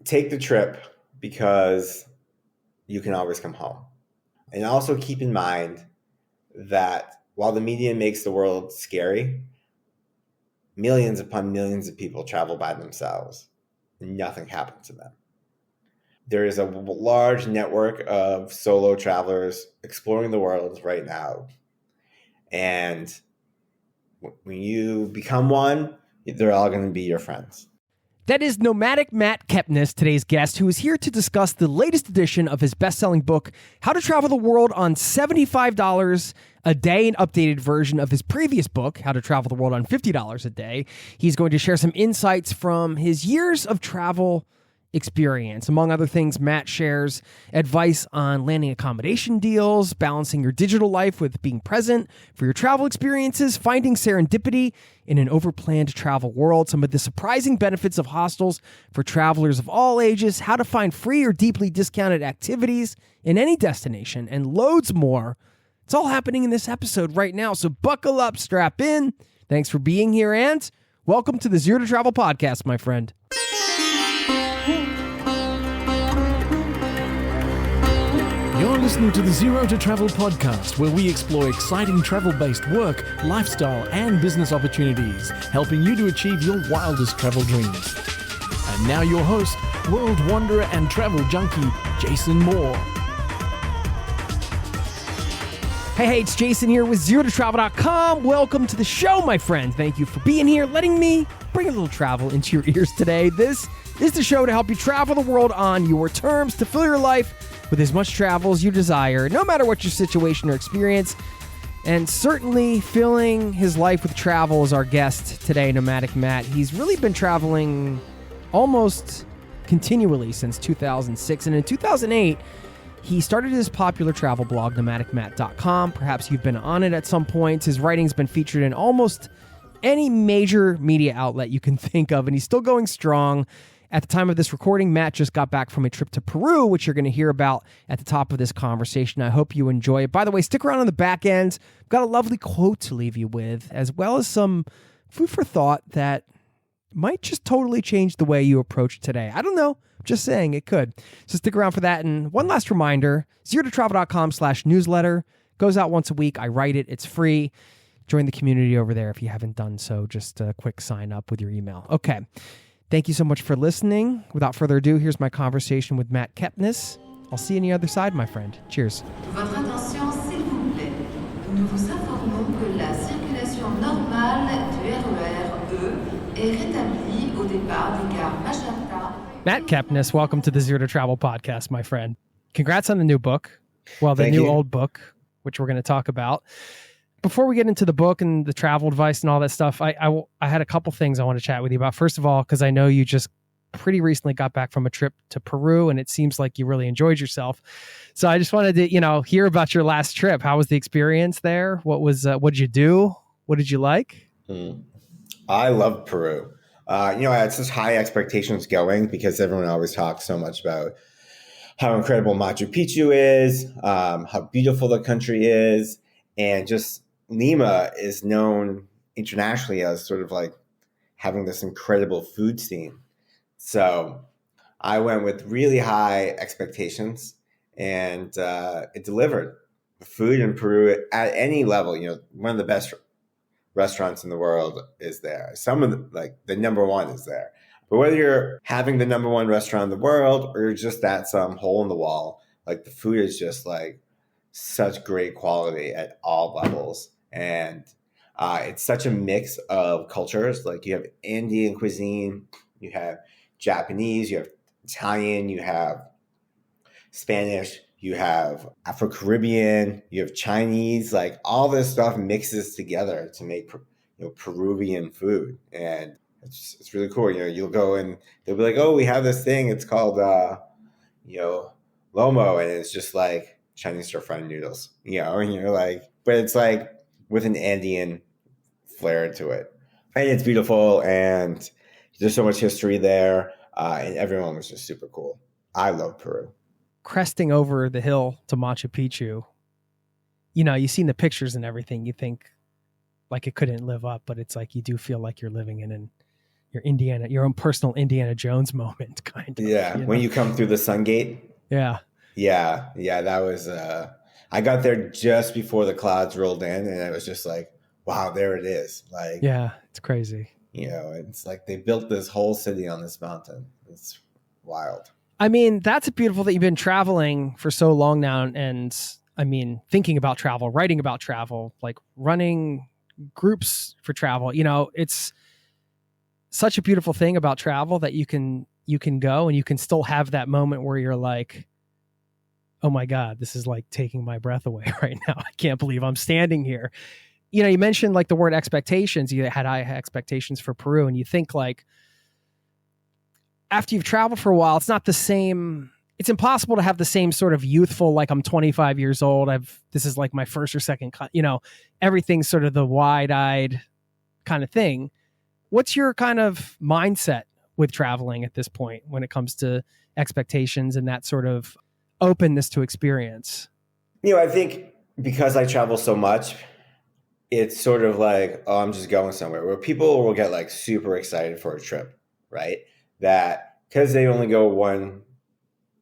take the trip because you can always come home. And also keep in mind that while the media makes the world scary, millions upon millions of people travel by themselves and nothing happens to them. There is a large network of solo travelers exploring the world right now. And when you become one, they're all going to be your friends. That is Nomadic Matt Kepnes, today's guest, who is here to discuss the latest edition of his best-selling book, How to Travel the World on $75 a Day, an updated version of his previous book, How to Travel the World on $50 a Day. He's going to share some insights from his years of travel experience. Among other things, Matt shares advice on landing accommodation deals, balancing your digital life with being present for your travel experiences, finding serendipity in an overplanned travel world, some of the surprising benefits of hostels for travelers of all ages, how to find free or deeply discounted activities in any destination, and loads more. It's all happening in this episode right now, so buckle up, strap in. Thanks for being here, and welcome to the Zero to Travel podcast, my friend. You're listening to the Zero to Travel podcast, where we explore exciting travel-based work, lifestyle, and business opportunities, helping you to achieve your wildest travel dreams. And now your host, world wanderer and travel junkie, Jason Moore. Hey, it's Jason here with ZeroToTravel.com. Welcome to the show, my friend. Thank you for being here, letting me bring a little travel into your ears today. This is the show to help you travel the world on your terms, to fill your life with as much travel as you desire, no matter what your situation or experience. And certainly filling his life with travel is our guest today, Nomadic Matt. He's really been traveling almost continually since 2006. And in 2008, he started his popular travel blog, nomadicmatt.com. Perhaps you've been on it at some point. His writing's been featured in almost any major media outlet you can think of, and he's still going strong. At the time of this recording, Matt just got back from a trip to Peru, which you're going to hear about at the top of this conversation. I hope you enjoy it. By the way, stick around on the back end. I've got a lovely quote to leave you with, as well as some food for thought that might just totally change the way you approach today. I don't know. Just saying it could. So stick around for that. And one last reminder, zerototravel.com/newsletter goes out once a week. I write it. It's free. Join the community over there if you haven't done so. Just a quick sign up with your email. Okay. Thank you so much for listening. Without further ado, here's my conversation with Matt Kepnes. I'll see you on the other side, my friend. Cheers. Votre attention, s'il vous plaît. Nous vous informons que la circulation normale du RER-E est rétablie au départ des gares Magenta. Matt Kepnes, welcome to the Zero to Travel podcast, my friend. Congrats on the new book. Well, the Thank new you. old book, which we're going to talk about. Before we get into the book and the travel advice and all that stuff, I had a couple things I want to chat with you about. First of all, because I know you just pretty recently got back from a trip to Peru, and it seems like you really enjoyed yourself. So I just wanted to, hear about your last trip. How was the experience there? What did you do? What did you like? I love Peru. I had such high expectations going because everyone always talks so much about how incredible Machu Picchu is, how beautiful the country is, and just Lima is known internationally as sort of like having this incredible food scene. So I went with really high expectations, and it delivered. The food in Peru at any level, one of the best restaurants in the world is there. Some of the number one is there. But whether you're having the number one restaurant in the world or you're just at some hole in the wall, the food is just such great quality at all levels. And it's such a mix of cultures. You have Indian cuisine, you have Japanese, you have Italian, you have Spanish, you have Afro-Caribbean, you have Chinese, all this stuff mixes together to make Peruvian food. And it's really cool. You'll go and they'll be like, oh, we have this thing. It's called, lomo. And it's just Chinese stir-fried noodles, and you're but it's with an Andean flair to it. And it's beautiful, and there's so much history there, and everyone was just super cool. I love Peru. Cresting over the hill to Machu Picchu, you've seen the pictures and everything. You think it couldn't live up, but it's you do feel like you're living in an your own personal Indiana Jones moment, kind of. Yeah. When you come through the Sun Gate. Yeah. Yeah. Yeah. That was, I got there just before the clouds rolled in, and it was just like, wow, there it is. Like, yeah, it's crazy. It's like they built this whole city on this mountain. It's wild. I mean, that's beautiful that you've been traveling for so long now. And I mean, thinking about travel, writing about travel, like running groups for travel, it's such a beautiful thing about travel that you can go and you can still have that moment where you're like, oh my God, this is like taking my breath away right now. I can't believe I'm standing here. You mentioned like the word expectations. You had high expectations for Peru, and you think like, after you've traveled for a while, it's not the same. It's impossible to have the same sort of youthful, like I'm 25 years old. This is like my first or second, everything's sort of the wide-eyed kind of thing. What's your kind of mindset with traveling at this point when it comes to expectations and that sort of openness to experience? I think because I travel so much, it's sort of like, oh, I'm just going somewhere, where people will get like super excited for a trip, right? That because they only go 1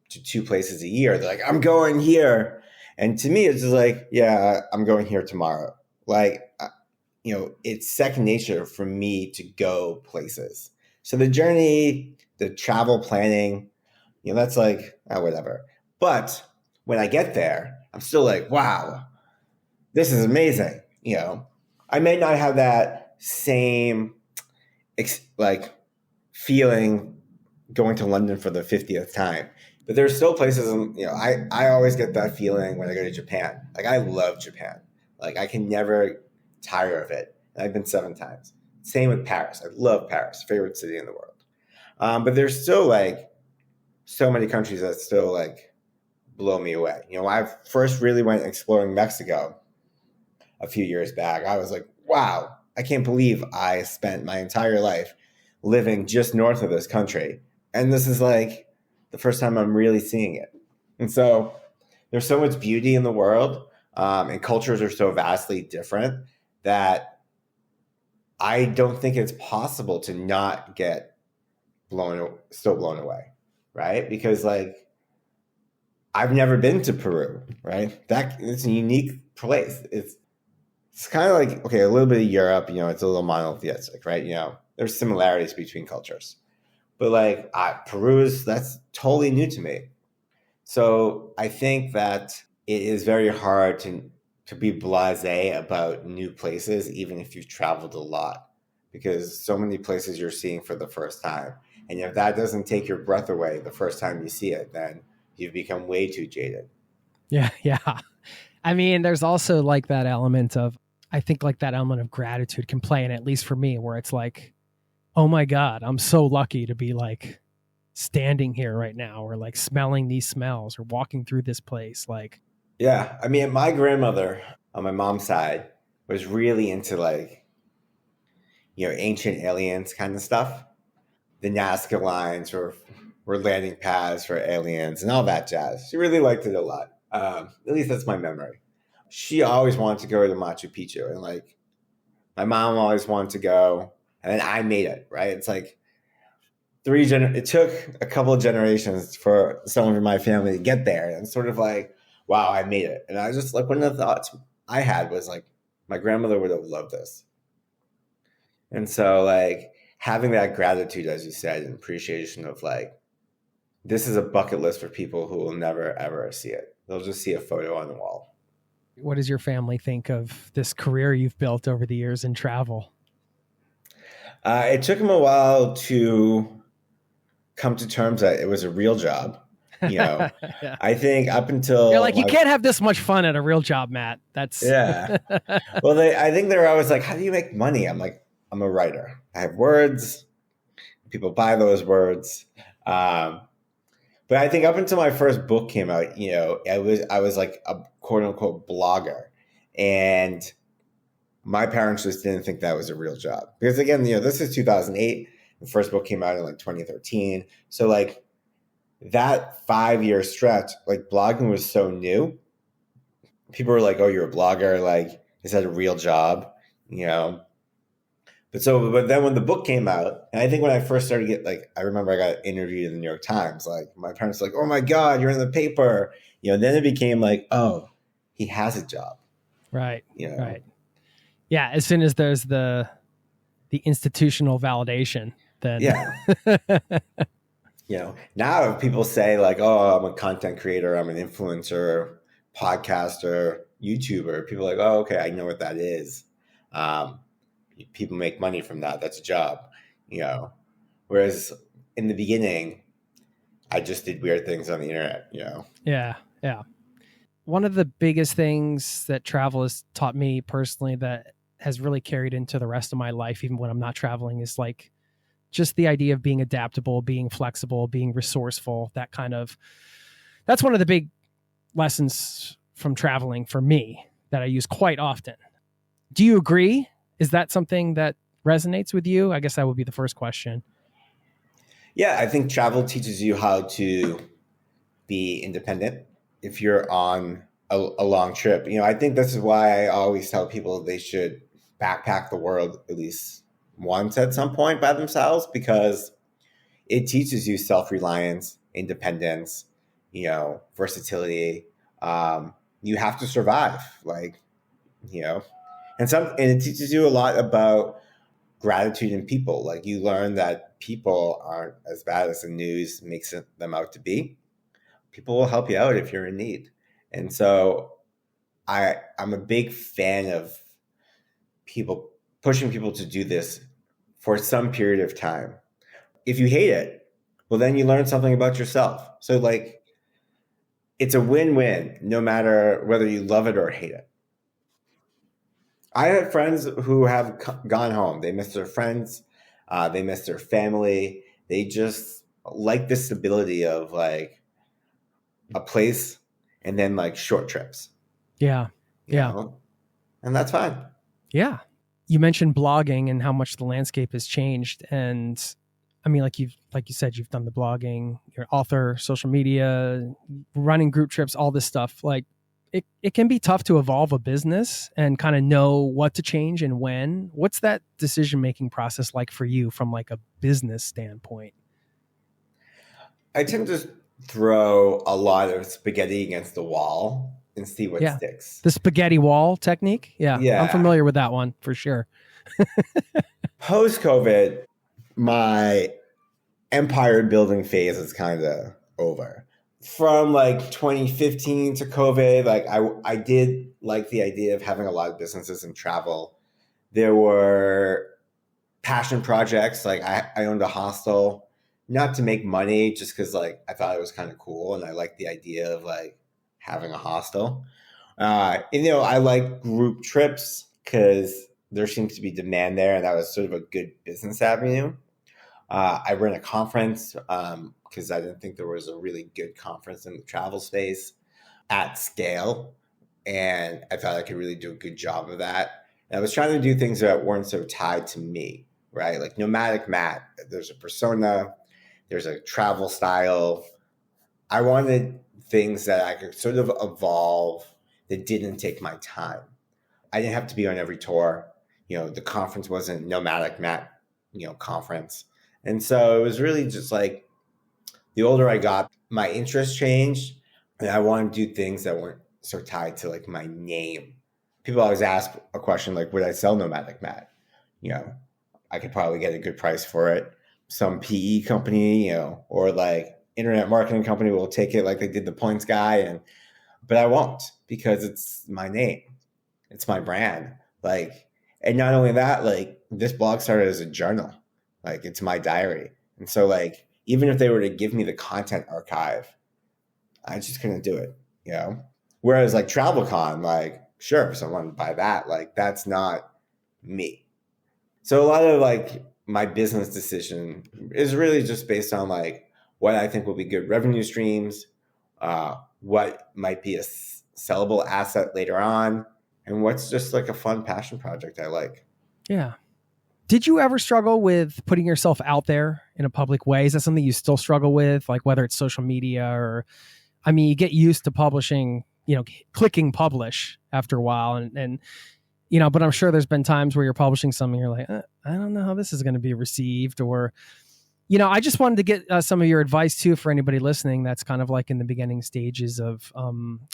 to 2 places a year, they're like, I'm going here. And to me, it's just like, yeah, I'm going here tomorrow. Like, it's second nature for me to go places. So the journey, the travel planning, that's like, whatever. But when I get there, I'm still like, wow, this is amazing. I may not have that same feeling going to London for the 50th time, but there's still places, I always get that feeling when I go to Japan. Like, I love Japan. Like, I can never tire of it. And I've been 7 times. Same with Paris. I love Paris, favorite city in the world. But there's still like so many countries that still like blow me away. I first really went exploring Mexico a few years back. I was like, wow, I can't believe I spent my entire life living just north of this country. And this is like the first time I'm really seeing it. And so there's so much beauty in the world, and cultures are so vastly different that I don't think it's possible to not get still blown away, right? Because like, I've never been to Peru, right? It's a unique place. It's kind of like, okay, a little bit of Europe, it's a little monotheistic, right? There's similarities between cultures. But like Peru that's totally new to me. So I think that it is very hard to be blasé about new places, even if you've traveled a lot, because so many places you're seeing for the first time. And if that doesn't take your breath away the first time you see it, then you've become way too jaded. Yeah. Yeah. I mean, there's also like that element of, I think like that element of gratitude can play in, at least for me, where it's like, oh my God, I'm so lucky to be like standing here right now, or like smelling these smells, or walking through this place. Like, yeah. I mean, my grandmother on my mom's side was really into like, ancient aliens kind of stuff. The Nazca lines were landing pads for aliens and all that jazz. She really liked it a lot. At least that's my memory. She always wanted to go to Machu Picchu, and like my mom always wanted to go, and then I made it, right? It's like it took a couple of generations for someone from my family to get there, and sort of like, wow, I made it. And I was just like, one of the thoughts I had was like, my grandmother would have loved this. And so like having that gratitude, as you said, and appreciation of like, this is a bucket list for people who will never, ever see it. They'll just see a photo on the wall. What does your family think of this career you've built over the years in travel? It took them a while to come to terms that it was a real job. Yeah. I think up until you're like, you can't have this much fun at a real job, Matt. That's yeah. Well, I think they're always like, how do you make money? I'm like, I'm a writer. I have words. People buy those words. But I think up until my first book came out, I was like a quote unquote blogger, and my parents just didn't think that was a real job, because again, this is 2008. The first book came out in like 2013. So like that 5-year stretch, like blogging was so new. People were like, oh, you're a blogger. Like, is that a real job? But But then when the book came out, and I think when I first started I remember I got interviewed in the New York Times. Like my parents were like, "Oh my God, you're in the paper." Then it became like, "Oh, he has a job." Right. Right. Yeah. As soon as there's the institutional validation, then now if people say like, "Oh, I'm a content creator, I'm an influencer, podcaster, YouTuber," people are like, "Oh, okay, I know what that is." People make money from that. That's a job, Whereas in the beginning, I just did weird things on the internet, Yeah. Yeah. One of the biggest things that travel has taught me personally that has really carried into the rest of my life, even when I'm not traveling, is like just the idea of being adaptable, being flexible, being resourceful, that's one of the big lessons from traveling for me that I use quite often. Do you agree? Is that something that resonates with you? I guess that would be the first question. Yeah, I think travel teaches you how to be independent if you're on a long trip. I think this is why I always tell people they should backpack the world at least once at some point by themselves, because it teaches you self-reliance, independence, versatility. You have to survive, and it teaches you a lot about gratitude in people. Like you learn that people aren't as bad as the news makes them out to be. People will help you out if you're in need. And so I'm a big fan of pushing people to do this for some period of time. If you hate it, well, then you learn something about yourself. So it's a win-win no matter whether you love it or hate it. I have friends who have gone home. They miss their friends. They miss their family. They just like the stability of like a place and then like short trips. Yeah. And that's fine. Yeah. You mentioned blogging and how much the landscape has changed. And I mean, like you said, you've done the blogging, you're an author, social media, running group trips, all this stuff. Like it can be tough to evolve a business and kind of know what to change and when. What's that decision-making process like for you from like a business standpoint? I tend to throw a lot of spaghetti against the wall and see what sticks. The spaghetti wall technique? Yeah. I'm familiar with that one for sure. Post-COVID, my empire building phase is kind of over. From like 2015 to COVID, like I did like the idea of having a lot of businesses and travel. There were passion projects. Like I owned a hostel, not to make money, just because like I thought it was kind of cool and I liked the idea of like having a hostel. I like group trips because there seems to be demand there, and that was sort of a good business avenue. I ran a conference because I didn't think there was a really good conference in the travel space at scale, and I thought I could really do a good job of that. And I was trying to do things that weren't so tied to me, right? Like Nomadic Matt, there's a persona, there's a travel style. I wanted things that I could sort of evolve that didn't take my time. I didn't have to be on every tour. The conference wasn't Nomadic Matt, conference. And so it was really just like the older I got, my interests changed, and I wanted to do things that weren't so tied to like my name. People always ask a question like, would I sell Nomadic Matt? I could probably get a good price for it. Some PE company, or like internet marketing company will take it like they did the Points guy, but I won't, because it's my name. It's my brand. And not only that, like this blog started as a journal. Like it's my diary. And so like, even if they were to give me the content archive, I just couldn't do it, Whereas like TravelCon, like, sure, if someone would buy that, like that's not me. So a lot of like my business decision is really just based on like what I think will be good revenue streams, what might be a sellable asset later on, and what's just like a fun passion project I like. Yeah. Did you ever struggle with putting yourself out there in a public way? Is that something you still struggle with? Like whether it's social media or, you get used to publishing, clicking publish after a while. And but I'm sure there's been times where you're publishing something, you're like, I don't know how this is going to be received, or, I just wanted to get some of your advice too for anybody listening that's kind of like in the beginning stages of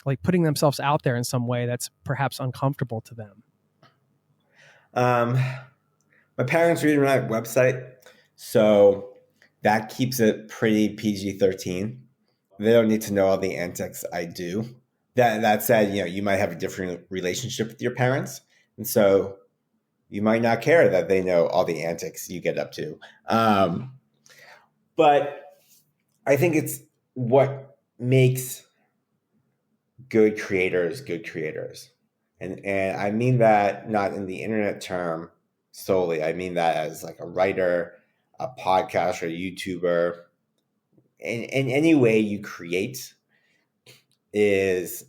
like putting themselves out there in some way that's perhaps uncomfortable to them. My parents read my website, so that keeps it pretty PG-13. They don't need to know all the antics I do. That said, you might have a different relationship with your parents, and so you might not care that they know all the antics you get up to. But I think it's what makes good creators good creators. And I mean that not in the internet term solely. I mean that as like a writer, a podcaster, a YouTuber. In any way you create is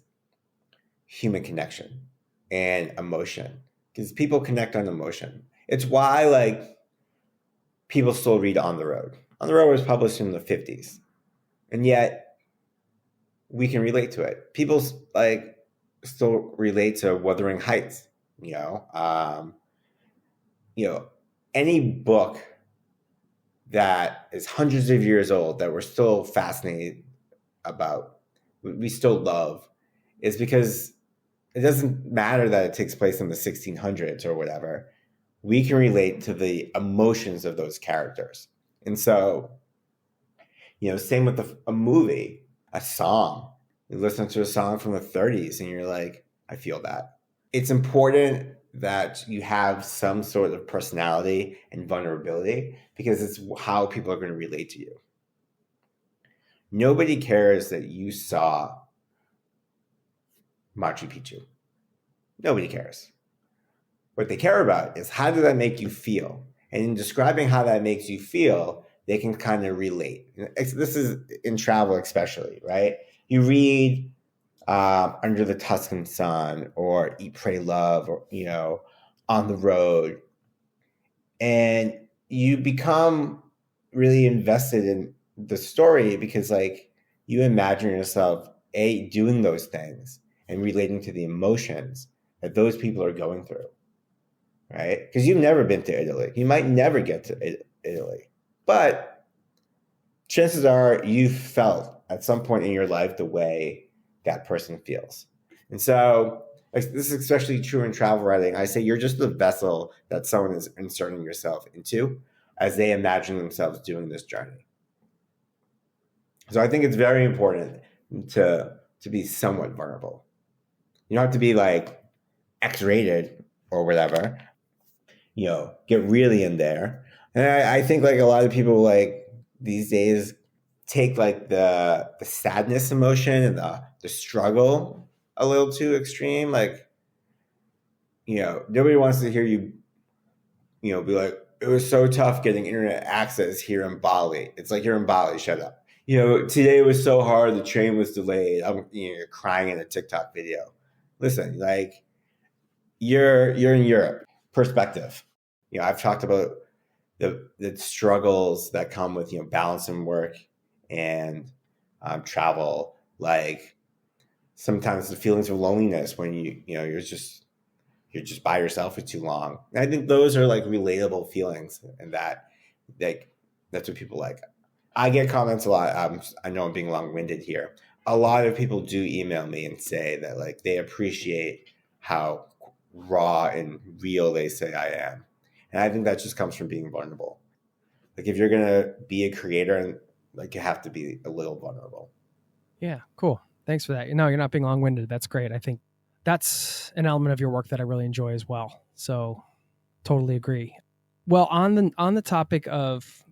human connection and emotion, because people connect on emotion. It's why like people still read On the Road. On the Road was published in the 50s, and yet we can relate to it. People like still relate to Wuthering Heights. Any book that is hundreds of years old that we're still fascinated about, we still love, is because it doesn't matter that it takes place in the 1600s or whatever. We can relate to the emotions of those characters. And so, same with a movie, a song. You listen to a song from the 30s and you're like, I feel that. It's important that you have some sort of personality and vulnerability, because it's how people are going to relate to you. Nobody cares that you saw Machu Picchu. Nobody cares. What they care about is, how did that make you feel? And in describing how that makes you feel, they can kind of relate. This is in travel especially, right? You read Under the Tuscan Sun or Eat, Pray, Love, or, On the Road, and you become really invested in the story because like you imagine yourself doing those things and relating to the emotions that those people are going through, right? Because you've never been to Italy. You might never get to Italy, but chances are you felt at some point in your life the way that person feels. And so this is especially true in travel writing. I say you're just the vessel that someone is inserting yourself into as they imagine themselves doing this journey. So I think it's very important to be somewhat vulnerable. You don't have to be like X-rated or whatever, get really in there. And I think like a lot of people like these days take like the sadness emotion and the struggle a little too extreme. Like, nobody wants to hear you, be like, it was so tough getting internet access here in Bali. It's like, you're in Bali, shut up. Today was so hard, the train was delayed. You're crying in a TikTok video. Listen, like, you're in Europe. Perspective. I've talked about the struggles that come with balancing work and travel. Like sometimes the feelings of loneliness when you're just by yourself for too long. And I think those are like relatable feelings, and that's what people like. I get comments a lot. I know I'm being long-winded here. A lot of people do email me and say that like they appreciate how raw and real they say I am. And I think that just comes from being vulnerable. Like if you're going to be a creator, like you have to be a little vulnerable. Yeah, cool. Thanks for that. No, you're not being long-winded. That's great. I think that's an element of your work that I really enjoy as well. So totally agree. Well, on the topic of,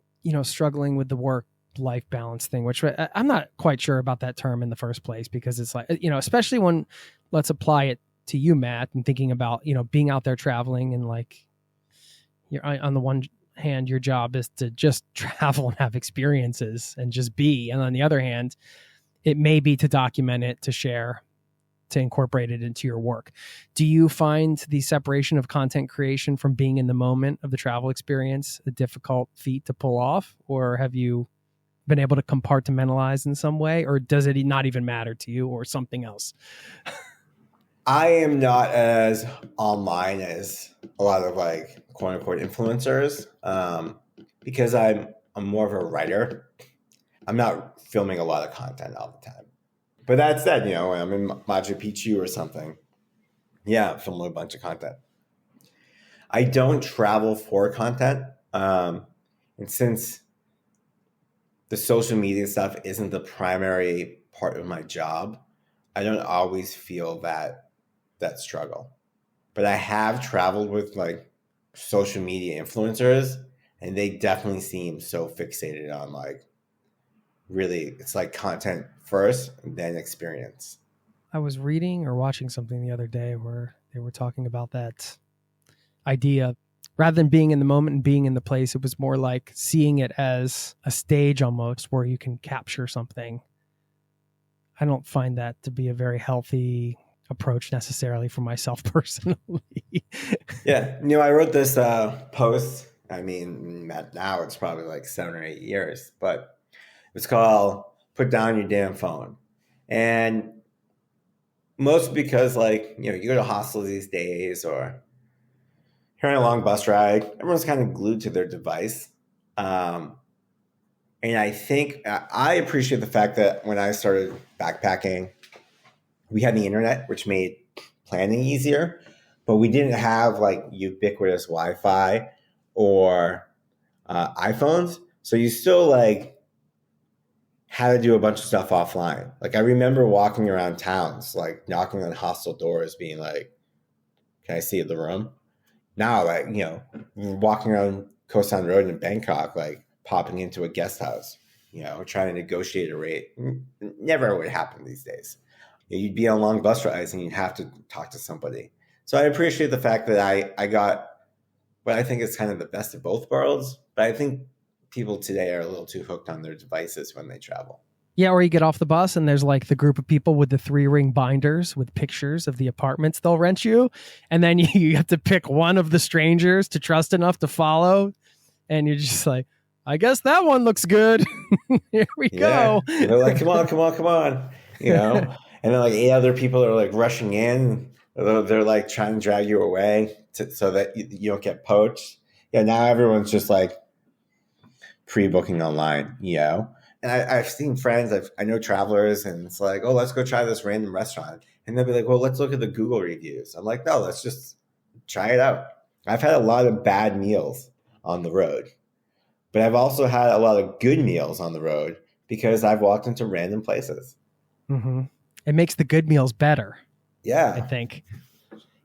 struggling with the work-life balance thing, which I'm not quite sure about that term in the first place, because it's like, especially when, let's apply it to you, Matt, and thinking about, being out there traveling and like, you're on the one hand, your job is to just travel and have experiences and just be. And on the other hand, it may be to document it, to share, to incorporate it into your work. Do you find the separation of content creation from being in the moment of the travel experience a difficult feat to pull off? Or have you been able to compartmentalize in some way? Or does it not even matter to you, or something else? I am not as online as a lot of like quote unquote influencers, because I'm more of a writer. I'm not filming a lot of content all the time. But that said, when I'm in Machu Picchu or something, yeah, I'm filming a bunch of content. I don't travel for content. And since the social media stuff isn't the primary part of my job, I don't always feel that struggle. But I have traveled with like social media influencers, and they definitely seem so fixated on like, really, it's like content first and then experience. I was reading or watching something the other day where they were talking about that idea. Rather than being in the moment and being in the place, it was more like seeing it as a stage almost where you can capture something. I don't find that to be a very healthy approach necessarily for myself personally. Yeah. I wrote this post. I mean, now it's probably like 7 or 8 years, but it's called Put Down Your Damn Phone. And most because like, you go to hostels these days or you're on a long bus ride, everyone's kind of glued to their device. And I think I appreciate the fact that when I started backpacking, we had the internet, which made planning easier, but we didn't have like ubiquitous Wi-Fi or iPhones. So you still like had to do a bunch of stuff offline. Like I remember walking around towns, like knocking on hostel doors, being like, "Can I see the room?" Now, like, walking around Koh San Road in Bangkok, like popping into a guest house, trying to negotiate a rate. Never would happen these days. You'd be on long bus rides and you'd have to talk to somebody. So I appreciate the fact that I got what I think is kind of the best of both worlds. But I think people today are a little too hooked on their devices when they travel. Yeah, or you get off the bus and there's like the group of people with the 3-ring binders with pictures of the apartments they'll rent you. And then you have to pick one of the strangers to trust enough to follow. And you're just like, I guess that one looks good. Here we go. They're like, come on. And then like 8 other people are like rushing in. They're like trying to drag you away so that you don't get poached. Yeah, now everyone's just like pre-booking online, And I've seen friends, I know travelers, and it's like, oh, let's go try this random restaurant. And they'll be like, well, let's look at the Google reviews. I'm like, no, let's just try it out. I've had a lot of bad meals on the road, but I've also had a lot of good meals on the road because I've walked into random places. Mm-hmm. It makes the good meals better. Yeah. I think.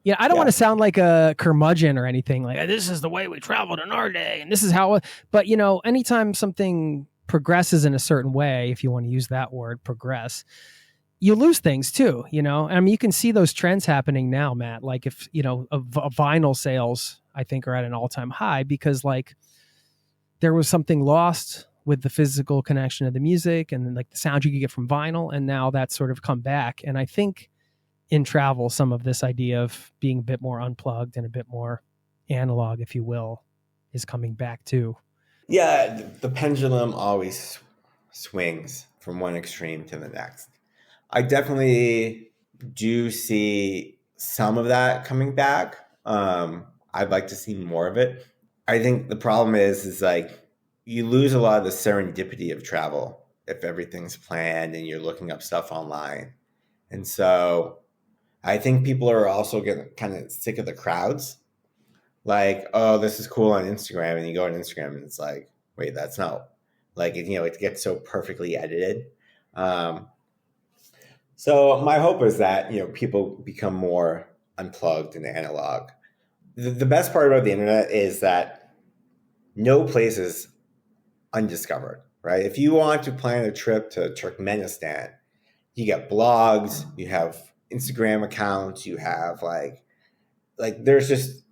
Yeah, I don't want to sound like a curmudgeon or anything. Like, this is the way we traveled in our day, and this is how. But, anytime something progresses in a certain way, if you want to use that word, progress, you lose things too, I mean, you can see those trends happening now, Matt. Like if, vinyl sales, I think, are at an all-time high because like there was something lost with the physical connection of the music and like the sound you could get from vinyl. And now that's sort of come back. And I think in travel, some of this idea of being a bit more unplugged and a bit more analog, if you will, is coming back too. Yeah, the pendulum always swings from one extreme to the next. I definitely do see some of that coming back. I'd like to see more of it. I think the problem is like you lose a lot of the serendipity of travel if everything's planned and you're looking up stuff online. And so I think people are also getting kind of sick of the crowds. Like, oh, this is cool on Instagram. And you go on Instagram and it's like, wait, that's not like, it gets so perfectly edited. So my hope is that, people become more unplugged and analog. The best part about the internet is that no place is undiscovered, right? If you want to plan a trip to Turkmenistan, you get blogs, you have Instagram accounts, you have like there's just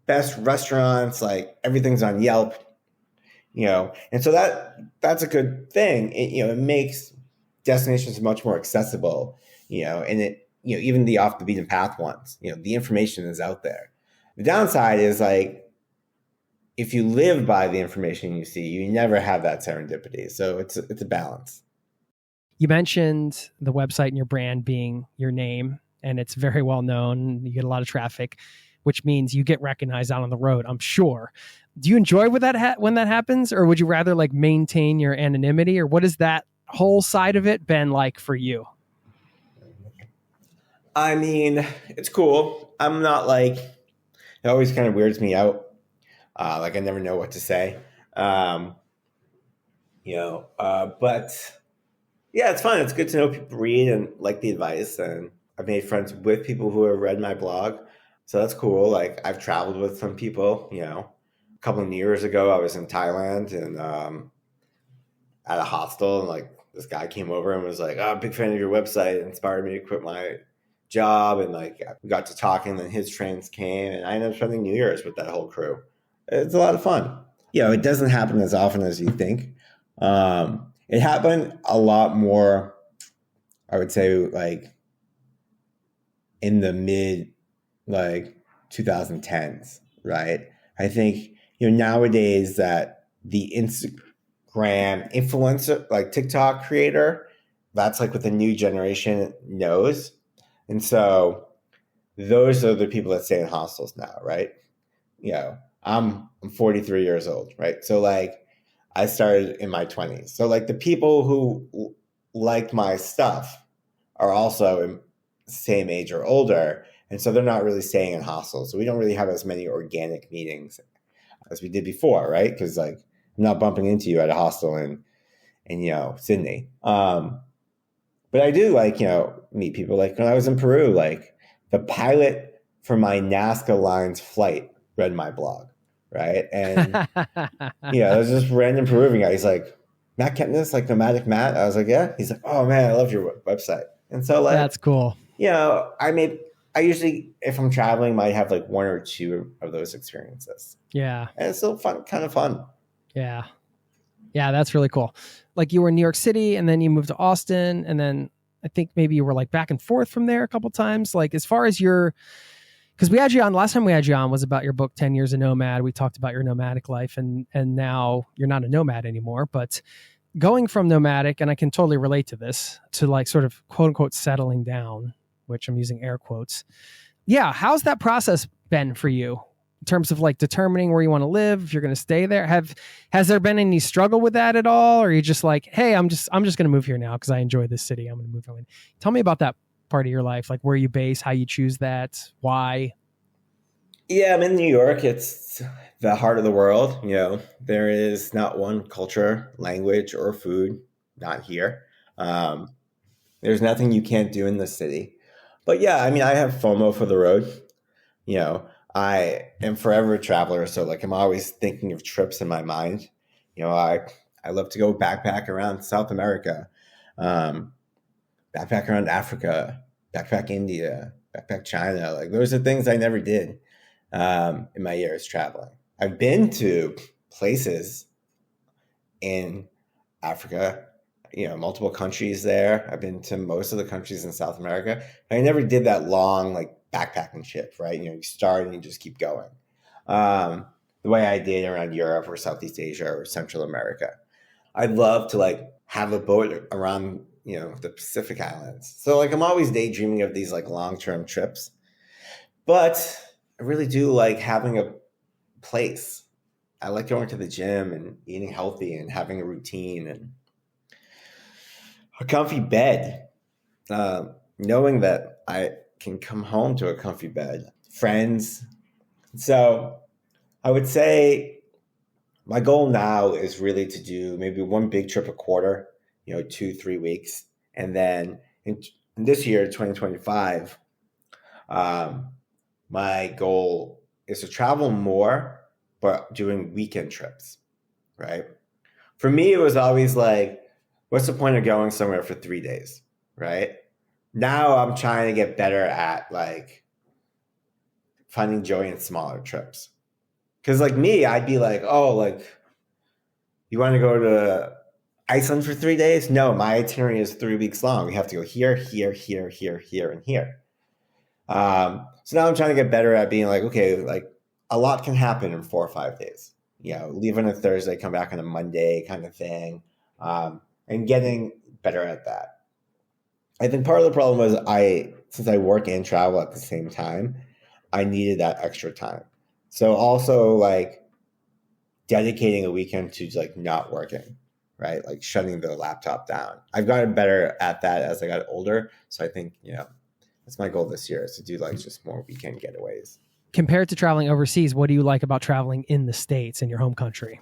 best restaurants, like everything's on Yelp, and so that's a good thing. It makes destinations much more accessible, and it, even the off the beaten path ones, the information is out there. The downside is like, if you live by the information you see, you never have that serendipity. So it's a balance. You mentioned the website and your brand being your name. and it's very well known. You get a lot of traffic, which means you get recognized out on the road, I'm sure. Do you enjoy when that happens, or would you rather like maintain your anonymity, or what has that whole side of it been like for you? I mean, it's cool. I'm not like, it always kind of weirds me out. Like I never know what to say. But yeah, it's fun. It's good to know people read and like the advice. And I've made friends with people who have read my blog. So that's cool. Like I've traveled with some people, a couple of years ago, I was in Thailand and at a hostel, and like this guy came over and was like, "Oh, I'm a big fan of your website. It inspired me to quit my job." And like we got to talking, and then his friends came, and I ended up spending New Year's with that whole crew. It's a lot of fun. It doesn't happen as often as you think. It happened a lot more, I would say, like in the mid 2010s, right? I think nowadays that the Instagram influencer, like TikTok creator, that's like what the new generation knows. And so those are the people that stay in hostels now, right? I'm 43 years old, right? So like I started in my 20s. So like the people who like my stuff are also in the same age or older. And so they're not really staying in hostels. So we don't really have as many organic meetings as we did before, right? Because like I'm not bumping into you at a hostel in Sydney. But I do like, meet people. Like when I was in Peru, like the pilot for my Nazca Lines flight read my blog, right? And there's this random Peruvian guy. He's like, Matt Kepnes, like Nomadic Matt. I was like, yeah. He's like, oh man, I love your website. And so like, that's cool. I usually, if I'm traveling, might have like one or two of those experiences. Yeah. And it's still fun, kind of fun. Yeah. Yeah, that's really cool. Like you were in New York City and then you moved to Austin, and then I think maybe you were like back and forth from there a couple times. Like as far as because we had you on, last time we had you on was about your book, 10 Years a Nomad. We talked about your nomadic life, and now you're not a nomad anymore, but going from nomadic, and I can totally relate to this, to like sort of quote unquote settling down, which I'm using air quotes. Yeah. How's that process been for you in terms of like determining where you want to live, if you're going to stay there? Has there been any struggle with that at all? Or are you just like, hey, I'm just going to move here now because I enjoy this city. I'm going to move on. Tell me about that part of your life, like where you base, how you choose that, why. Yeah, I'm in New York. It's the heart of the world. There is not one culture, language, or food not here. There's nothing you can't do in the city. But yeah, I mean, I have FOMO for the road. I am forever a traveler. So like, I'm always thinking of trips in my mind. I love to go backpack around South America, backpack around Africa, backpack India, backpack China. Like those are things I never did in my years traveling. I've been to places in Africa, multiple countries there. I've been to most of the countries in South America. I never did that long, like backpacking trip, right? You start and you just keep going. The way I did around Europe or Southeast Asia or Central America. I'd love to like have a boat around, the Pacific Islands. So like, I'm always daydreaming of these like long-term trips, but I really do like having a place. I like going to the gym and eating healthy and having a routine and a comfy bed, knowing that I can come home to a comfy bed, friends. So I would say my goal now is really to do maybe one big trip a quarter, 2-3 weeks. And then in this year, 2025, my goal is to travel more, but doing weekend trips, right? For me, it was always like, what's the point of going somewhere for 3 days, right? Now I'm trying to get better at like finding joy in smaller trips. Because like me, I'd be like, oh, like you want to go to Iceland for 3 days? No, my itinerary is 3 weeks long. We have to go here, here, here, here, here, and here. So now I'm trying to get better at being like, okay, like a lot can happen in 4 or 5 days. Leave on a Thursday, come back on a Monday kind of thing. And getting better at that. I think part of the problem was I since I work and travel at the same time, I needed that extra time. So also like dedicating a weekend to like not working, right? Like shutting the laptop down. I've gotten better at that as I got older. So I think, that's my goal this year, is to do like just more weekend getaways. Compared to traveling overseas, what do you like about traveling in the States, in your home country?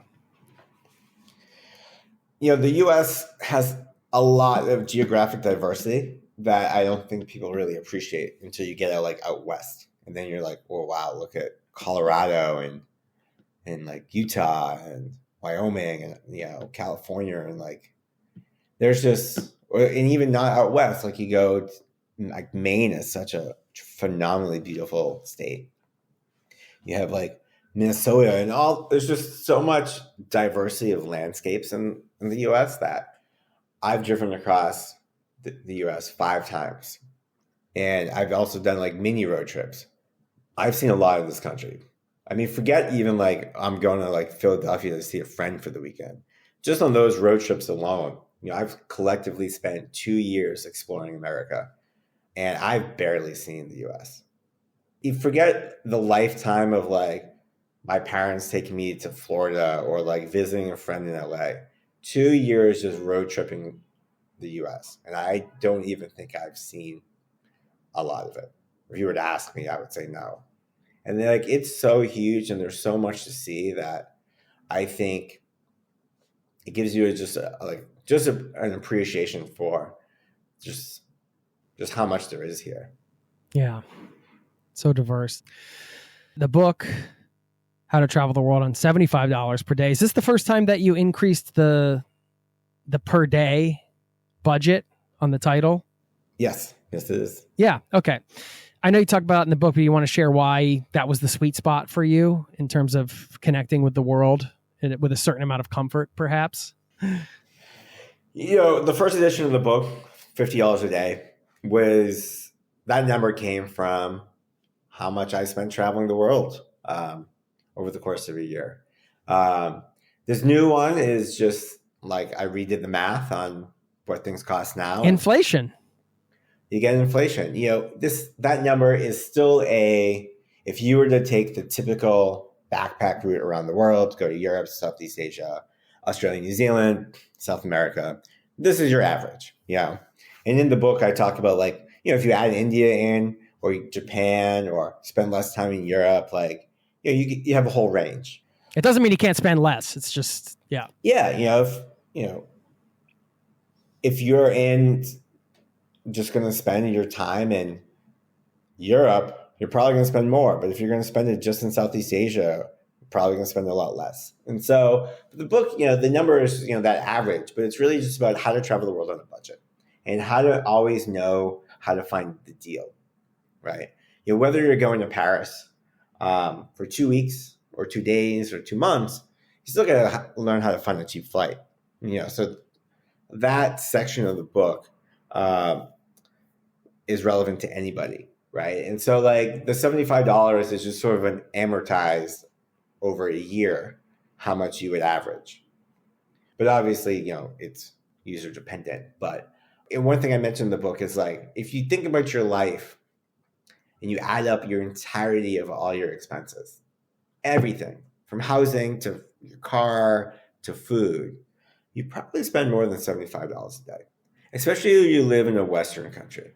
The US has a lot of geographic diversity that I don't think people really appreciate until you get out west. And then you're like, oh, wow, look at Colorado and like Utah and Wyoming and, California. And like, there's just, and even not out west, like you go, like Maine is such a phenomenally beautiful state. You have like Minnesota and there's just so much diversity of landscapes in the US that I've driven across the US 5 times. And I've also done like mini road trips. I've seen a lot of this country. I mean, forget even like I'm going to like Philadelphia to see a friend for the weekend. Just on those road trips alone, I've collectively spent 2 years exploring America, and I've barely seen the US. You forget the lifetime of like my parents taking me to Florida or like visiting a friend in LA. 2 years just road tripping the US. And I don't even think I've seen a lot of it. If you were to ask me, I would say no. And then like, it's so huge and there's so much to see that I think it gives you an appreciation for just how much there is here. Yeah. So diverse. The book, How to Travel the World on $75 per day. Is this the first time that you increased the per day budget on the title? Yes. Yes, it is. Yeah. Okay. I know you talk about it in the book, but you want to share why that was the sweet spot for you in terms of connecting with the world and with a certain amount of comfort, perhaps? The first edition of the book, $50 a day, that number came from how much I spent traveling the world over the course of a year. This new one is just like I redid the math on what things cost now. Inflation. You get inflation. That number is still if you were to take the typical backpack route around the world, go to Europe, Southeast Asia, Australia, New Zealand, South America, this is your average. Yeah. And in the book, I talk about like, if you add India in or Japan or spend less time in Europe, like, you have a whole range. It doesn't mean you can't spend less. It's just, yeah. Yeah. If you're just going to spend your time in Europe, you're probably going to spend more. But if you're going to spend it just in Southeast Asia, you're probably going to spend a lot less. And so the book, the number is, that average, but it's really just about how to travel the world on a budget and how to always know how to find the deal, right? Whether you're going to Paris for 2 weeks or 2 days or 2 months, you still got to learn how to find a cheap flight. So that section of the book is relevant to anybody, right? And so like the $75 is just sort of an amortized over a year how much you would average. But obviously, it's user dependent. But one thing I mentioned in the book is like, if you think about your life and you add up your entirety of all your expenses, everything from housing to your car to food, you probably spend more than $75 a day, especially if you live in a Western country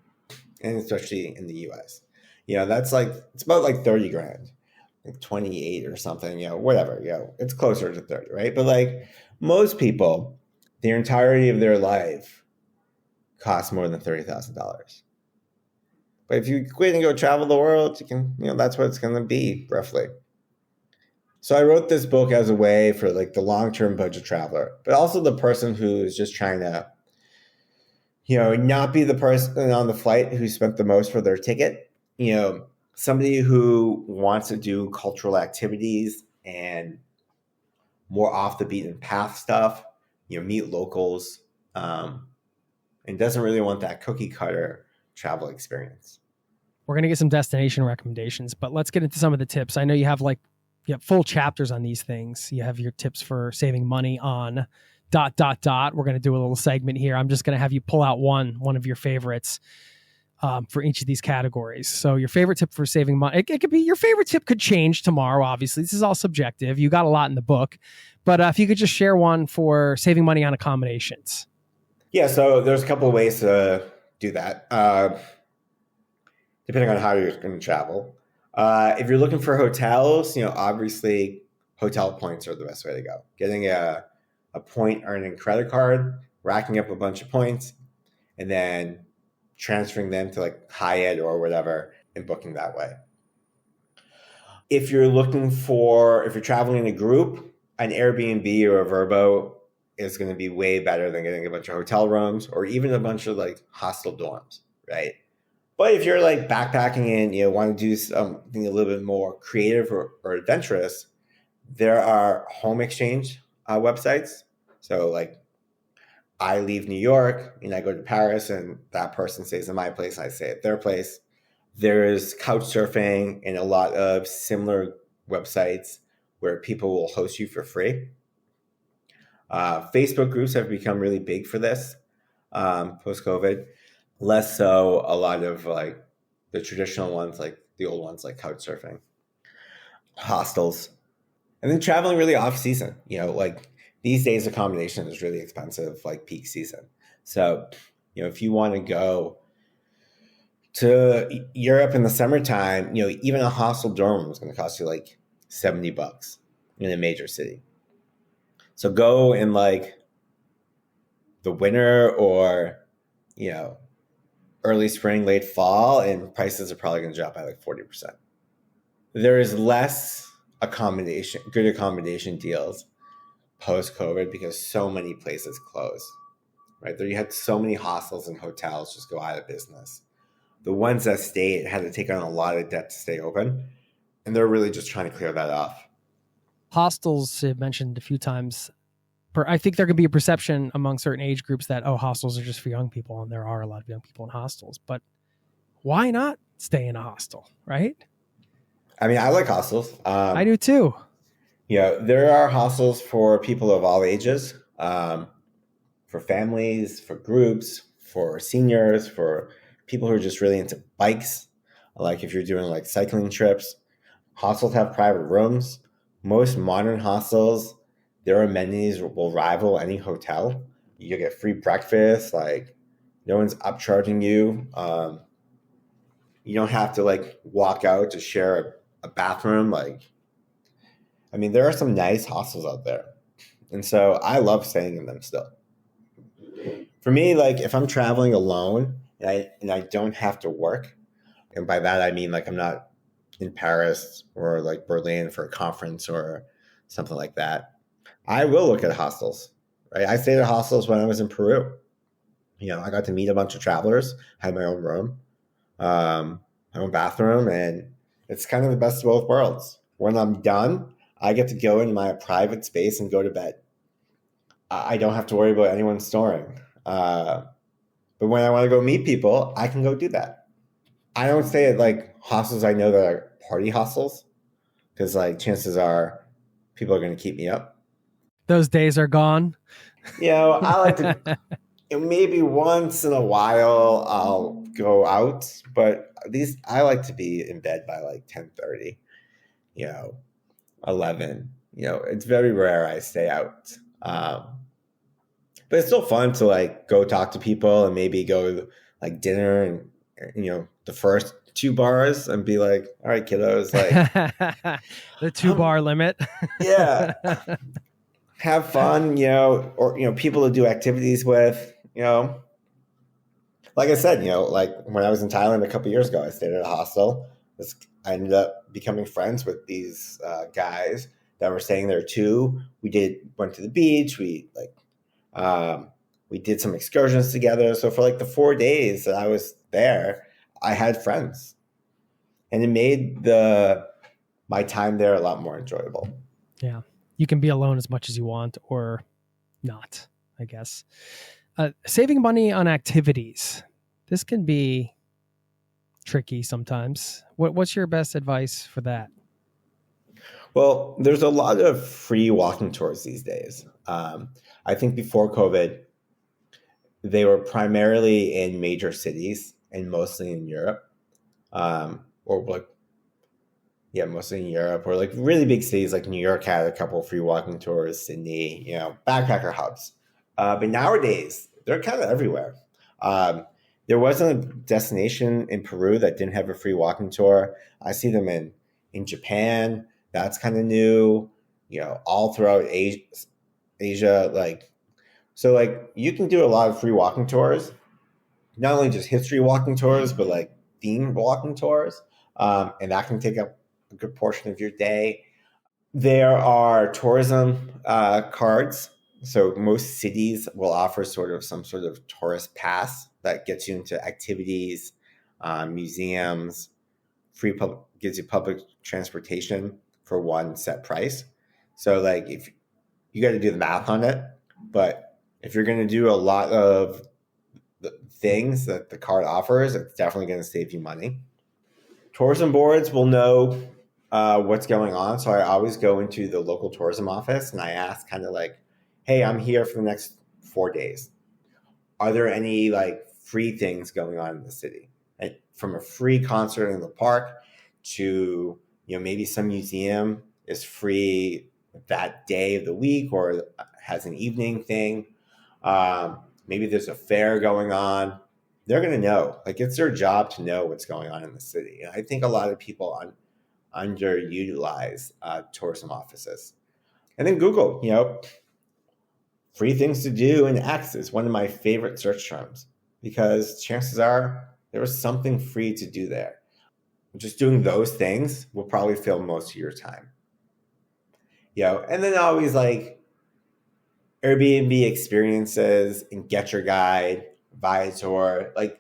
and especially in the US. That's like, it's about like 30 grand, like 28 or something, whatever, it's closer to 30, right? But like most people, the entirety of their life costs more than $30,000. But if you quit and go travel the world, you can, that's what it's going to be roughly. So I wrote this book as a way for like the long-term budget traveler, but also the person who is just trying to, not be the person on the flight who spent the most for their ticket. Somebody who wants to do cultural activities and more off the beaten path stuff, meet locals, and doesn't really want that cookie cutter travel experience. We're going to get some destination recommendations, but let's get into some of the tips. I know you have full chapters on these things. You have your tips for saving money on ... We're going to do a little segment here. I'm just going to have you pull out one of your favorites. for each of these categories. So your favorite tip for saving money, it could be your favorite tip could change tomorrow. Obviously, this is all subjective. You got a lot in the book, but if you could just share one for saving money on accommodations. Yeah, so there's a couple of ways to do that, depending on how you're going to travel. If you're looking for hotels, obviously hotel points are the best way to go. Getting a point earning credit card, racking up a bunch of points, and then transferring them to like Hyatt or whatever and booking that way. If you're traveling in a group, an Airbnb or a Vrbo is going to be way better than getting a bunch of hotel rooms or even a bunch of like hostel dorms, right? But if you're like backpacking and want to do something a little bit more creative or adventurous, there are home exchange websites. So like I leave New York and I go to Paris and that person stays in my place and I stay at their place. There's couch surfing and a lot of similar websites where people will host you for free. Facebook groups have become really big for this post-COVID. Less so a lot of like the traditional ones, like the old ones, like couch surfing, hostels, and then traveling really off season. Like these days accommodation is really expensive, like peak season. So, if you want to go to Europe in the summertime, even a hostel dorm is going to cost you like $70 in a major city. So go in like the winter or, early spring, late fall, and prices are probably going to drop by like 40%. There is less good accommodation deals post-COVID because so many places closed, right? You had so many hostels and hotels just go out of business. The ones that stayed had to take on a lot of debt to stay open, and they're really just trying to clear that off. Hostels, mentioned a few times. I think there could be a perception among certain age groups that, hostels are just for young people, and there are a lot of young people in hostels. But why not stay in a hostel, right? I mean, I like hostels. I do too. There are hostels for people of all ages, for families, for groups, for seniors, for people who are just really into bikes. Like if you're doing like cycling trips, hostels have private rooms. Most modern hostels, their amenities will rival any hotel. You get free breakfast, like no one's upcharging you. You don't have to like walk out to share a bathroom. There are some nice hostels out there. And so I love staying in them still. For me, like if I'm traveling alone and I don't have to work, and by that I mean like I'm not in Paris or like Berlin for a conference or something like that, I will look at hostels, right? I stayed at hostels when I was in Peru. I got to meet a bunch of travelers, had my own room, my own bathroom, and it's kind of the best of both worlds. When I'm done, I get to go in my private space and go to bed. I don't have to worry about anyone snoring. But when I want to go meet people, I can go do that. I don't stay at like hostels I know that are party hostels because like chances are people are going to keep me up. Those days are gone. I like to, maybe once in a while I'll go out, but I like to be in bed by like 10:30, 11. It's very rare I stay out. But it's still fun to like go talk to people and maybe go like dinner and, the first 2 bars and be like, all right, kiddos, like the 2-bar limit. Yeah. Have fun, or, people to do activities with, Like I said, like when I was in Thailand a couple of years ago, I stayed at a hostel. I ended up becoming friends with these guys that were staying there too. We went to the beach. We did some excursions together. So for like the 4 days that I was there, I had friends, and it made my time there a lot more enjoyable. Yeah. You can be alone as much as you want or not, I guess. Saving money on activities. This can be tricky sometimes. What's your best advice for that? Well, there's a lot of free walking tours these days. I think before COVID, they were primarily in major cities and mostly in Europe, or like, yeah, mostly in Europe, or like really big cities like New York had a couple of free walking tours, Sydney, backpacker hubs. But nowadays, they're kind of everywhere. There wasn't a destination in Peru that didn't have a free walking tour. I see them in Japan. That's kind of new, all throughout Asia. Like you can do a lot of free walking tours, not only just history walking tours, but like themed walking tours. And that can take up a good portion of your day. There are tourism cards. So most cities will offer some sort of tourist pass that gets you into activities, museums, gives you public transportation for one set price. So like if you got to do the math on it, but if you're going to do a lot of the things that the card offers, it's definitely going to save you money. Tourism boards will know what's going on. So I always go into the local tourism office and I ask kind of like, hey, I'm here for the next 4 days. Are there any like free things going on in the city? And from a free concert in the park to, maybe some museum is free that day of the week or has an evening thing. Maybe there's a fair going on. They're going to know. Like it's their job to know what's going on in the city. And I think a lot of people underutilize tourism offices. And then Google, free things to do in X is one of my favorite search terms because chances are there was something free to do there. Just doing those things will probably fill most of your time. And then always like Airbnb experiences and Get Your Guide, Viator, like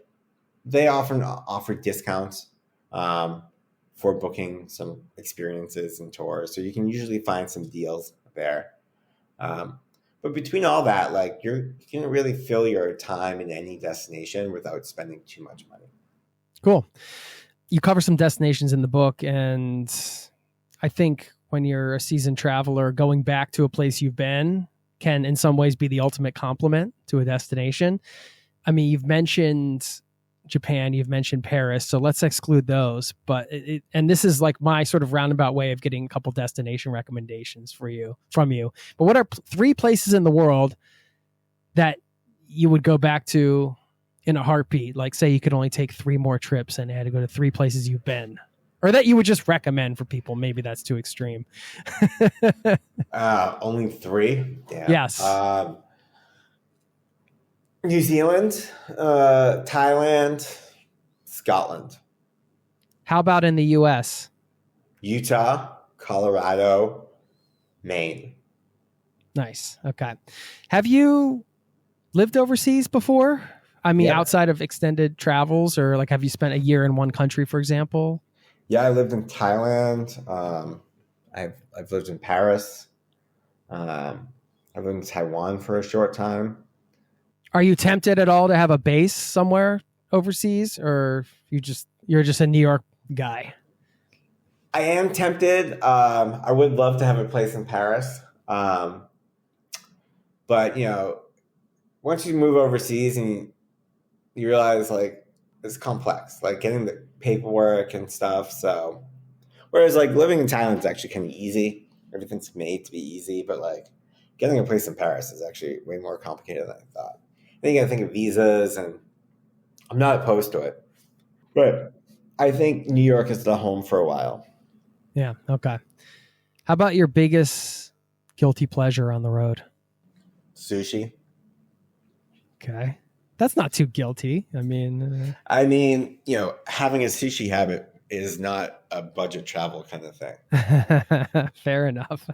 they often offer discounts for booking some experiences and tours. So you can usually find some deals there. But between all that, like you can really fill your time in any destination without spending too much money. Cool. You cover some destinations in the book, and I think when you're a seasoned traveler, going back to a place you've been can in some ways be the ultimate compliment to a destination. I mean, you've mentioned Japan, you've mentioned Paris, so let's exclude those. But and this is like my sort of roundabout way of getting a couple destination recommendations from you. But what are 3 places in the world that you would go back to in a heartbeat? Like say you could only take 3 more trips and had to go to 3 places you've been, or that you would just recommend for people. Maybe that's too extreme. Only 3? Yeah. Yes. New Zealand, Thailand, Scotland. How about in the U.S.? Utah, Colorado, Maine. Nice. Okay. Have you lived overseas before? I mean, outside of extended travels, or like have you spent a year in one country, for example? Yeah, I lived in Thailand. I've lived in Paris. I've lived in Taiwan for a short time. Are you tempted at all to have a base somewhere overseas, or you're just a New York guy? I am tempted. I would love to have a place in Paris. But once you move overseas and you realize like it's complex, like getting the paperwork and stuff. So whereas like living in Thailand is actually kind of easy. Everything's made to be easy, but like getting a place in Paris is actually way more complicated than I thought. Then you got to think of visas, and I'm not opposed to it. But I think New York is the home for a while. Yeah. Okay. How about your biggest guilty pleasure on the road? Sushi. Okay. That's not too guilty. I mean, having a sushi habit is not a budget travel kind of thing. Fair enough.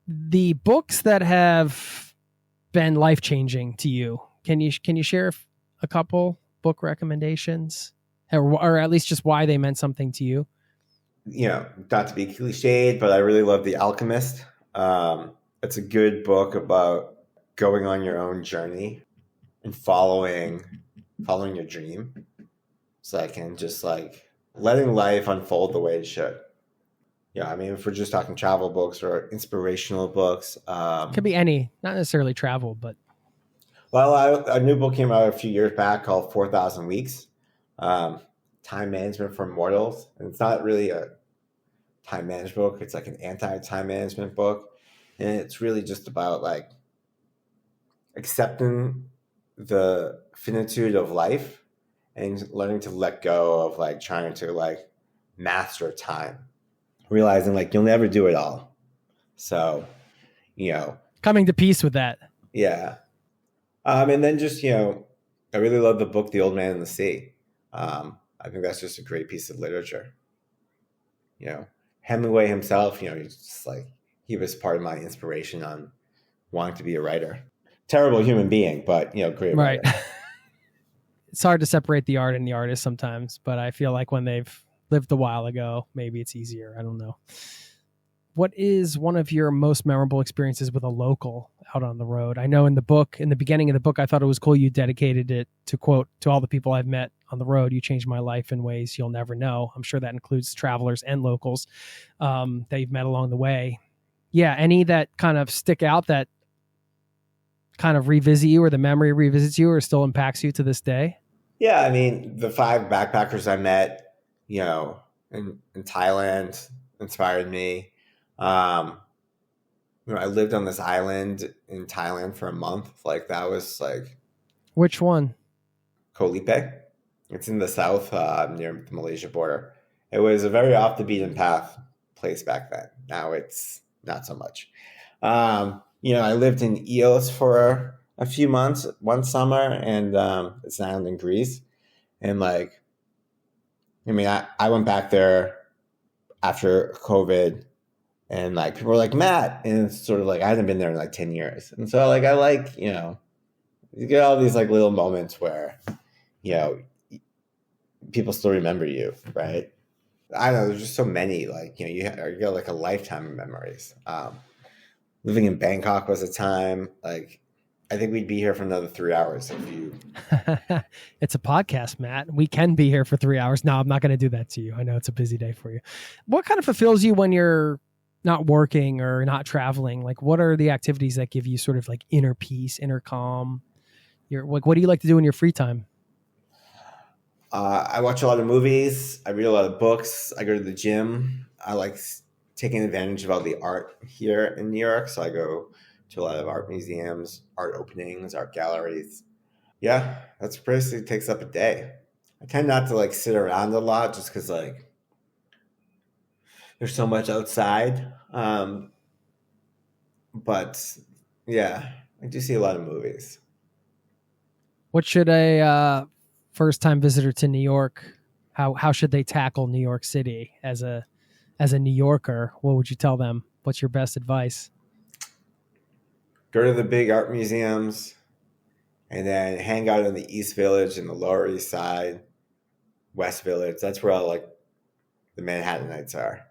The books that have been life-changing to you, can you share a couple book recommendations, or at least just why they meant something to you? Not to be cliched, but I really love The Alchemist. It's a good book about going on your own journey and following your dream. So I can just like letting life unfold the way it should. I mean, if we're just talking travel books or inspirational books, could be any, not necessarily travel, but Well, a new book came out a few years back called 4,000 Weeks, um, Time Management for Mortals. And it's not really a time management book. It's like an anti-time management book. And it's really just about like accepting the finitude of life and learning to let go of like trying to like master time, realizing like you'll never do it all. So, Coming to peace with that. yeah. And then just, I really love the book, The Old Man and the Sea. I think that's just a great piece of literature. Hemingway himself, he's just like, he was part of my inspiration on wanting to be a writer. Terrible human being, but, great Right. writer. It's hard to separate the art and the artist sometimes, but I feel like when they've lived a while ago, maybe it's easier. I don't know. What is one of your most memorable experiences with a local out on the road? I know in the beginning of the book, I thought it was cool you dedicated it to quote, to all the people I've met on the road, you changed my life in ways you'll never know. I'm sure that includes travelers and locals that you've met along the way. Yeah, any that kind of stick out that kind of revisit you, or the memory revisits you or still impacts you to this day? Yeah, I mean, the 5 backpackers I met, in Thailand inspired me. I lived on this island in Thailand for a month. Like that was like Which one? Koh Lipe. It's in the south near the Malaysia border. It was a very off the beaten path place back then. Now it's not so much. I lived in Eos for a few months one summer, and it's an island in Greece. And like, I went back there after COVID, and like people were like, Matt, and it's sort of like I hadn't been there in like 10 years. And so like I like, you get all these like little moments where, people still remember you, right? I don't know, there's just so many, like, you get like a lifetime of memories. Living in Bangkok was a time, like, I think we'd be here for another 3 hours if you. It's a podcast, Matt. We can be here for 3 hours. No, I'm not going to do that to you. I know it's a busy day for you. What kind of fulfills you when you're not working or not traveling? Like, what are the activities that give you sort of like inner peace, inner calm? What do you like to do in your free time? I watch a lot of movies. I read a lot of books. I go to the gym. I like taking advantage of all the art here in New York. So I go to a lot of art museums, art openings, art galleries. Yeah, that's basically takes up a day. I tend not to like sit around a lot just because like there's so much outside. But yeah, I do see a lot of movies. What should a first-time visitor to New York, how should they tackle New York City as a New Yorker? What would you tell them? What's your best advice? Go to the big art museums, and then hang out in the East Village and the Lower East Side, West Village. That's where all like the Manhattanites are.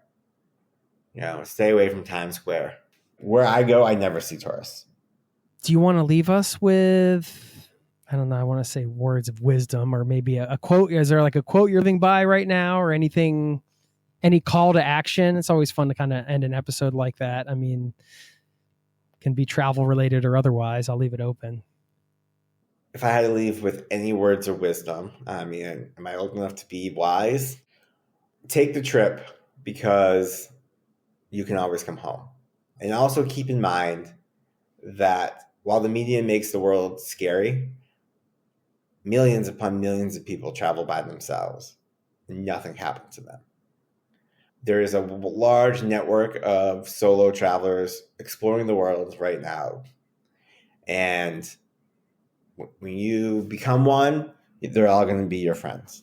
Stay away from Times Square. Where I go, I never see tourists. Do you want to leave us with, I don't know, I want to say words of wisdom, or maybe a quote? Is there like a quote you're living by right now, or anything, any call to action? It's always fun to kind of end an episode like that. I mean, can be travel related or otherwise. I'll leave it open. If I had to leave with any words of wisdom, am I old enough to be wise? Take the trip, because you can always come home. And also keep in mind that while the media makes the world scary, millions upon millions of people travel by themselves and nothing happens to them. There is a large network of solo travelers exploring the world right now. And when you become one, they're all going to be your friends.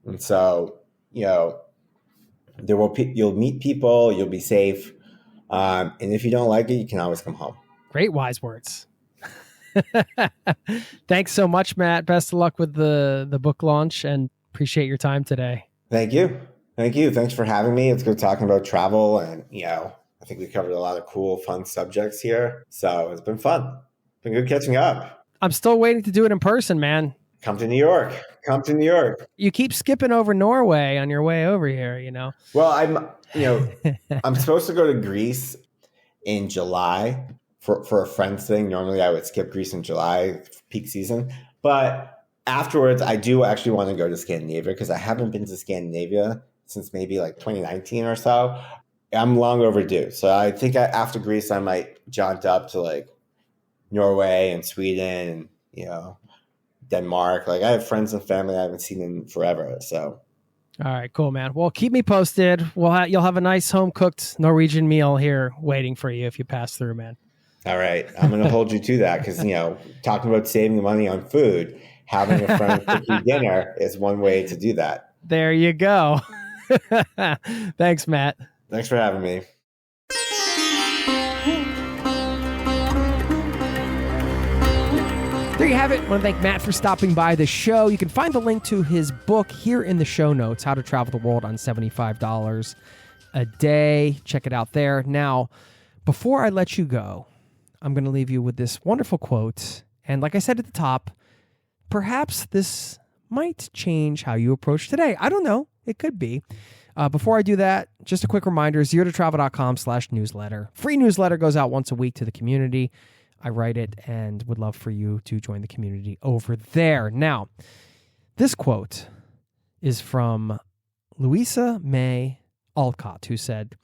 And so, you'll meet people, you'll be safe. And if you don't like it, you can always come home. Great wise words. Thanks so much, Matt. Best of luck with the book launch, and appreciate your time today. Thank you. Thanks for having me. It's good talking about travel, and I think we covered a lot of cool, fun subjects here. So it's been fun. It's been good catching up. I'm still waiting to do it in person, man. Come to New York. You keep skipping over Norway on your way over here, Well, I'm supposed to go to Greece in July for a friend's thing. Normally I would skip Greece in July, peak season. But afterwards, I do actually want to go to Scandinavia because I haven't been to Scandinavia since maybe like 2019 or so. I'm long overdue. So I think after Greece, I might jaunt up to like Norway and Sweden and, you know, Denmark. Like I have friends and family I haven't seen in forever. So. All right, cool, man. Well, keep me posted. You'll have a nice home-cooked Norwegian meal here waiting for you if you pass through, man. All right. I'm going to hold you to that because, you know, talking about saving money on food, having a friend cook you dinner is one way to do that. There you go. Thanks, Matt. Thanks for having me. There you have it. I want to thank Matt for stopping by the show. You can find the link to his book here in the show notes, How to Travel the World on $75 a Day. Check it out there. Now, before I let you go, I'm going to leave you with this wonderful quote. And like I said at the top, perhaps this might change how you approach today. I don't know. It could be. Before I do that, just a quick reminder, zerototravel.com/newsletter. Free newsletter goes out once a week to the community. I write it and would love for you to join the community over there. Now, this quote is from Louisa May Alcott, who said,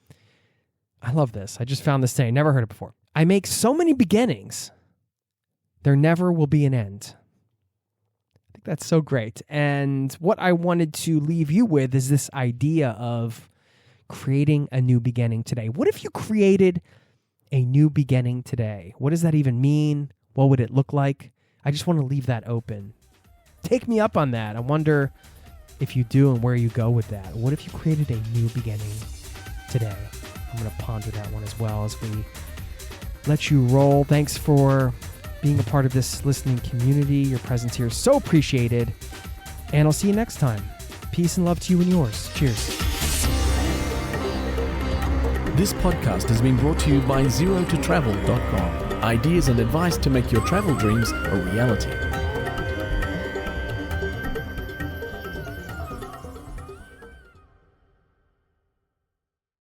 I love this. I just found this saying, never heard it before. I make so many beginnings, there never will be an end. I think that's so great. And what I wanted to leave you with is this idea of creating a new beginning today. What if you created a new beginning today? What does that even mean? What would it look like? I just want to leave that open. Take me up on that. I wonder if you do and where you go with that. What if you created a new beginning today? I'm going to ponder that one as well as we let you roll. Thanks for being a part of this listening community. Your presence here is so appreciated. And I'll see you next time. Peace and love to you and yours. Cheers. This podcast has been brought to you by zerototravel.com. Ideas and advice to make your travel dreams a reality.